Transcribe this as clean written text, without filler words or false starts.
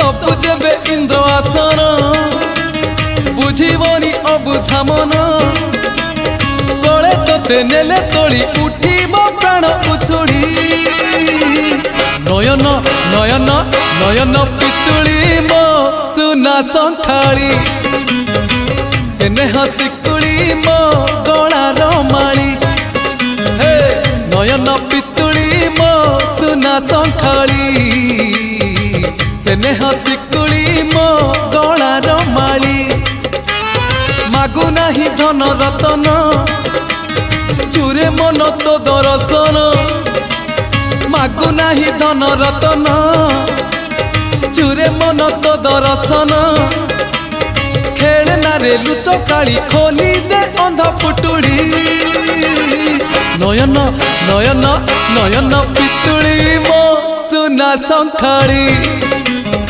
तपु जेबे इंद्र आसन बुझीबनी अबुझा मन कले तोते नेले तोली उठीब प्राण उछुड़ी नयन नयन नयन पितुड़ी मो सुना संखाड़ी स्नेह शिकुड़ी मो गलार माली हे नयन पितुड़ी मो सुना संखाड़ी स्नेह शिकुड़ी मो गलार माली मागु नाही धन रतन चूरे मन तो दर्शन मागु नाही धन रतन चूरे मन तो दर्शन खेलना रे लुचकाड़ी खोली दे अंध पुटुड़ी नयन नयन नयन पितुड़ी मो सुना संखाड़ी।